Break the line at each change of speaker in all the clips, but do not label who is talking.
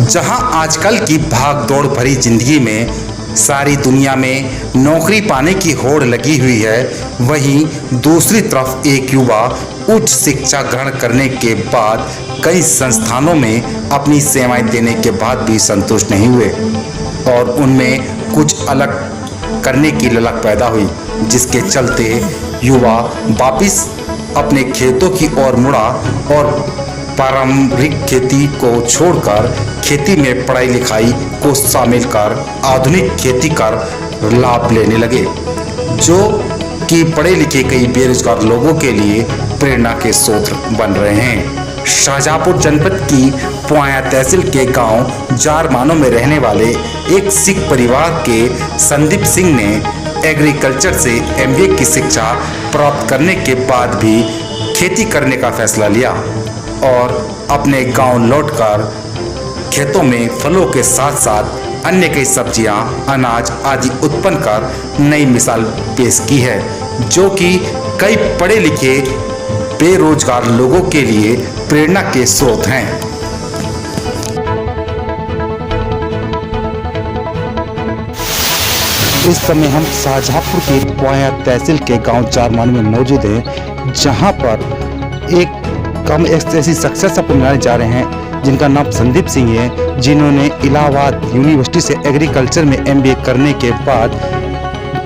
जहां आजकल की भाग दौड़ भरी जिंदगी में सारी दुनिया में नौकरी पाने की होड़ लगी हुई है, वहीं दूसरी तरफ एक युवा उच्च शिक्षा ग्रहण करने के बाद कई संस्थानों में अपनी सेवाएं देने के बाद भी संतुष्ट नहीं हुए और उनमें कुछ अलग करने की ललक पैदा हुई, जिसके चलते युवा वापिस अपने खेतों की ओर मुड़ा और पारंपरिक खेती को छोड़कर खेती में पढ़ाई लिखाई को शामिल कर आधुनिक खेती कर लाभ लेने लगे, जो कि पढ़े लिखे कई बेरोजगार लोगों के लिए प्रेरणा के स्रोत बन रहे हैं। शाहजहांपुर जनपद की पुआया तहसील के गांव जारमानो में रहने वाले एक सिख परिवार के संदीप सिंह ने एग्रीकल्चर से एमबीए की शिक्षा प्राप्त करने के बाद भी खेती करने का फैसला लिया और अपने गांव लौटकर खेतों में फलों के साथ साथ अन्य कई सब्जियां, अनाज आदि उत्पन्न कर नई मिसाल पेश की है, जो कि कई पढ़े लिखे बेरोजगार लोगों के लिए प्रेरणा के स्रोत हैं। इस समय हम शाहजहांपुर के पुआया तहसील के गांव जारमानो में मौजूद हैं, जहां पर हम ऐसी शख्सियत अपने मिलाने जा रहे हैं जिनका नाम संदीप सिंह है, जिन्होंने इलाहाबाद यूनिवर्सिटी से एग्रीकल्चर में एमबीए करने के बाद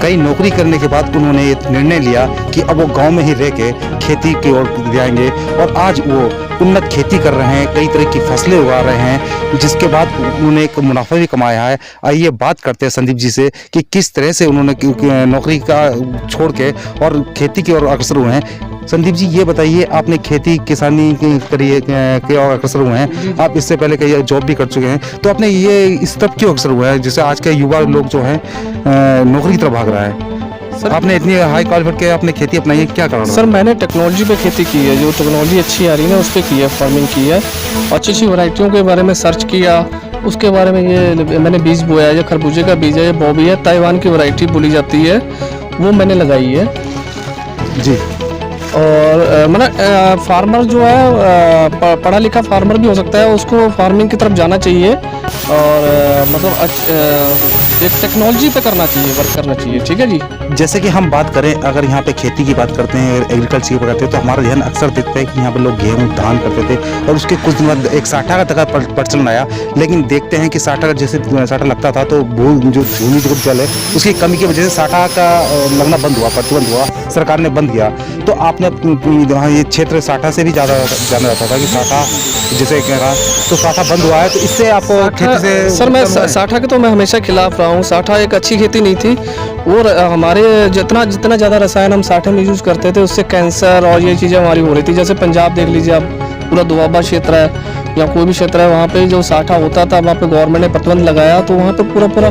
कई नौकरी करने के बाद उन्होंने ये निर्णय लिया कि अब वो गांव में ही रह के खेती की ओर जाएंगे और आज वो उन्नत खेती कर रहे हैं, कई तरह की फसलें उगा रहे हैं, जिसके बाद उन्होंने एक मुनाफा भी कमाया है। आइए बात करते हैं संदीप जी से कि किस तरह से उन्होंने नौकरी का छोड़ के और खेती की ओर अग्रसर हुए हैं। संदीप जी, ये बताइए, आपने खेती किसानी के और अग्रसर हुए हैं, आप इससे पहले कई जॉब भी कर चुके हैं, तो आपने ये इस तरफ क्यों अग्रसर हुआ है जैसे आज के युवा लोग जो हैं नौकरी की तरफ भाग रहा है? सर, आपने इतनी हाई क्वालिफाइड के आपने खेती अपनाई है, क्या कारण?
सर, मैंने टेक्नोलॉजी पे खेती की है, जो टेक्नोलॉजी अच्छी आ रही है उस पर की है, फार्मिंग की है, अच्छी अच्छी वैरायटियों के बारे में सर्च किया, उसके बारे में ये मैंने बीज बोया है, ये खरबूजे का बीज है, ये बॉबी है, ताइवान की वैरायटी बोली जाती है, वो मैंने लगाई है
जी।
और मतलब फार्मर जो है पढ़ा लिखा फार्मर भी हो सकता है, उसको फार्मिंग की तरफ जाना चाहिए और मतलब एक टेक्नोलॉजी पे करना चाहिए, वर्क करना चाहिए। ठीक है जी।
जैसे कि हम बात करें, अगर यहाँ पे खेती की बात करते हैं, एग्रीकल्चर की बात करते हैं, तो हमारा ध्यान अक्सर देखता है कि यहाँ पे लोग गेहूँ धान करते थे और उसके कुछ दिन बाद एक साठा का तक प्रचलन आया, लेकिन देखते हैं कि साठा का जैसे साठा लगता था तो जो भूमि जल है उसकी कमी की वजह से साठा का लगना बंद हुआ, प्रतिबंध हुआ, सरकार ने बंद किया। तो आपने ये क्षेत्र साठा से भी ज़्यादा जाना जाता था कि साठा जैसे कह रहा, तो साठा बंद हुआ है, तो इससे आपको खेती से?
सर, मैं साठा के तो मैं हमेशा खिलाफ रहा हूँ। साठा एक अच्छी खेती नहीं थी, और हमारे जितना ज़्यादा रसायन हम साठे में यूज़ करते थे उससे कैंसर और ये चीज़ें हमारी हो रही थी। जैसे पंजाब देख लीजिए आप, पूरा दुआबा क्षेत्र है या कोई भी क्षेत्र है, वहाँ पे जो साठा होता था वहाँ पे गवर्नमेंट ने प्रतिबंध लगाया, तो वहाँ पे पूरा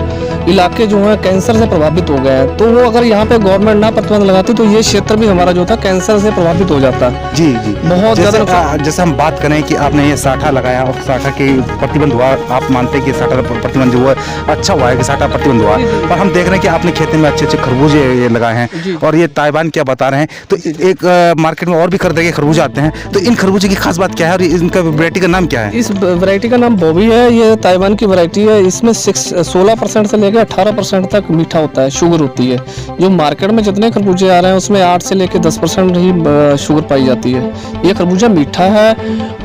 इलाके जो है कैंसर से प्रभावित हो गए हैं। तो वो अगर यहाँ पे गवर्नमेंट ना प्रतिबंध लगाती तो ये क्षेत्र भी हमारा जो था कैंसर से प्रभावित हो जाता।
जी जी, बहुत ज़्यादा। जैसे हम बात करें कि आपने ये साठा लगाया और साठा के प्रतिबंध हुआ, आप मानते हैं कि साठा प्रतिबंध हुआ, अच्छा हुआ है कि साठा प्रतिबंध हुआ, और हम देख रहे हैं कि आपने खेती में अच्छे खरबूजे ये लगाए हैं और ये ताइवान क्या बता रहे हैं, तो एक मार्केट में और भी खरीदे के खरबूजे आते हैं, तो इन खरबूजे की खास बात क्या है और इनका वैरायटी का नाम क्या है?
इस वैरायटी का नाम बॉबी है, ये ताइवान की वैरायटी है। इसमें 16% से लेकर 18% तक मीठा होता है, शुगर होती है। जो मार्केट में जितने खरबूजे आ रहे हैं उसमें 8 से लेकर 10% ही शुगर पाई जाती है। ये खरबूजा मीठा है,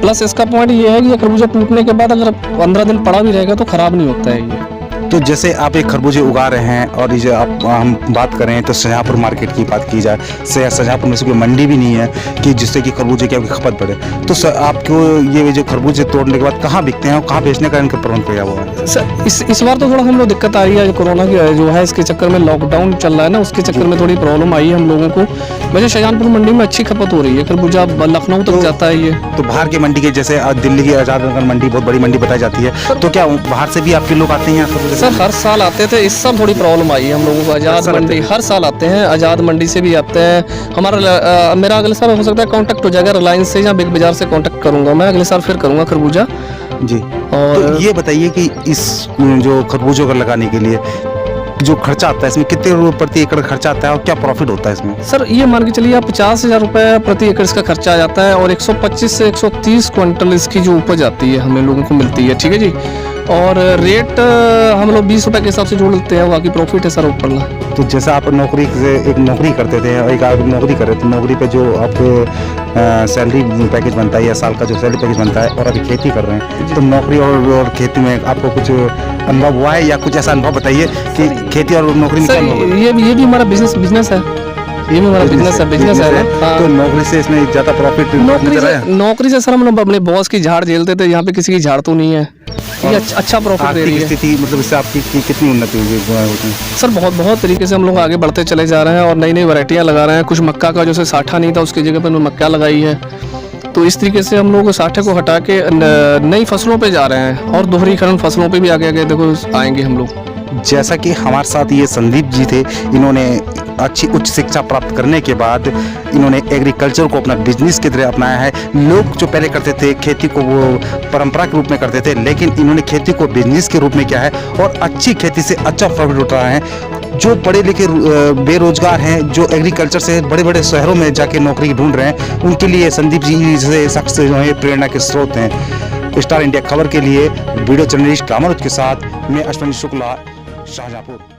प्लस इसका पॉइंट ये है कि ये खरबूजा टूटने के बाद अगर 15 दिन पड़ा भी रहेगा तो खराब नहीं होता है ये।
तो जैसे आप एक खरबूजे उगा रहे हैं और ये हम बात करें तो शाहजहांपुर मार्केट की बात की जाए, शाहजहांपुर में से कोई मंडी भी नहीं है कि जिससे कि खरबूजे की आपकी खपत बढ़े, तो आपको ये जो खरबूजे तोड़ने के बाद कहाँ बिकते हैं और कहाँ बेचने का इनका प्रबंध किया हुआ है?
सर, इस बार तो थोड़ा हम लोग दिक्कत आ रही है, कोरोना की जो है इसके चक्कर में लॉकडाउन चल रहा है ना, उसके चक्कर में थोड़ी प्रॉब्लम आई है हम लोगों को। वैसे शाहजहांपुर मंडी में अच्छी खपत हो रही है, खरबूजा लखनऊ तक जाता है ये। तो
बाहर की मंडी के जैसे दिल्ली की आज़ाद नगर मंडी बहुत बड़ी मंडी बताई जाती है, तो क्या बाहर से भी आपके लोग आते हैं यहाँ?
सर, हर साल आते थे, इस साल थोड़ी प्रॉब्लम आई है हम लोगों को। आज़ाद मंडी हर साल आते हैं, आज़ाद मंडी से भी आते हैं। मेरा अगले साल हो सकता है कांटेक्ट हो जाएगा रिलायंस से या बिग बाजार से कांटेक्ट करूंगा मैं, अगले साल फिर करूंगा खरबूजा
जी। और तो ये बताइए कि इस जो खरबूजों को लगाने के लिए जो खर्चा आता है इसमें, कितने रुपये प्रति एकड़ खर्चा आता है और क्या प्रॉफिट होता है इसमें?
सर ये मान के चलिए आप 50,000 रुपये प्रति एकड़ इसका खर्चा आ जाता है और 125 से 130 क्विंटल इसकी जो उपज आती है हमें लोगों को मिलती है, ठीक है जी। और रेट हम लोग 20 रुपये के हिसाब से जोड़ लेते हैं, बाकी प्रॉफिट है सर ऊपर।
तो जैसा आप नौकरी से एक नौकरी करते थे, एक आप नौकरी कर रहे थे, नौकरी पे जो आपके सैलरी पैकेज बनता है या साल का जो सैलरी पैकेज बनता है, और अभी खेती कर रहे हैं, तो नौकरी और खेती में आपको कुछ अनुभव हुआ है या कुछ ऐसा अनुभव बताइए कि खेती और नौकरी में क्या अनुभव है?
ये भी हमारा बिजनेस है, ये भी हमारा बिजनेस है ना।
तो नौकरी से इसमें ज़्यादा प्रॉफिट
नौकरी से सर हम लोग अपने बॉस की झाड़ झेलते थे, यहाँ पे किसी की झाड़ तो नहीं है, ये अच्छा प्रॉफिट दे रही है।
स्थिति मतलब इससे आपकी कितनी उन्नति हुई है?
सर बहुत तरीके से हम लोग आगे बढ़ते चले जा रहे हैं और नई नई वैरायटियाँ लगा रहे हैं। कुछ मक्का का जैसे साठा नहीं था उसकी जगह पर मक्का लगाई है, तो इस तरीके से हम लोग साठे को हटा के नई फसलों पे जा रहे हैं और दोहरीकरण फसलों पे भी आगे आगे देखो आएंगे हम लोग।
जैसा कि हमारे साथ ये संदीप जी थे, इन्होंने अच्छी उच्च शिक्षा प्राप्त करने के बाद इन्होंने एग्रीकल्चर को अपना बिजनेस की तरह अपनाया है। लोग जो पहले करते थे खेती को वो परंपरा के रूप में करते थे, लेकिन इन्होंने खेती को बिजनेस के रूप में किया है और अच्छी खेती से अच्छा प्रॉफिट उठा रहे हैं। जो पढ़े लिखे बेरोजगार हैं, जो एग्रीकल्चर से बड़े बड़े शहरों में जाके नौकरी ढूंढ रहे हैं, उनके लिए संदीप जी जैसे शख्स जो है प्रेरणा के स्रोत हैं। स्टार इंडिया खबर के लिए वीडियो जर्नलिस्ट रामानुज के साथ मैं अश्विनी शुक्ला, शाहजहाँपुर।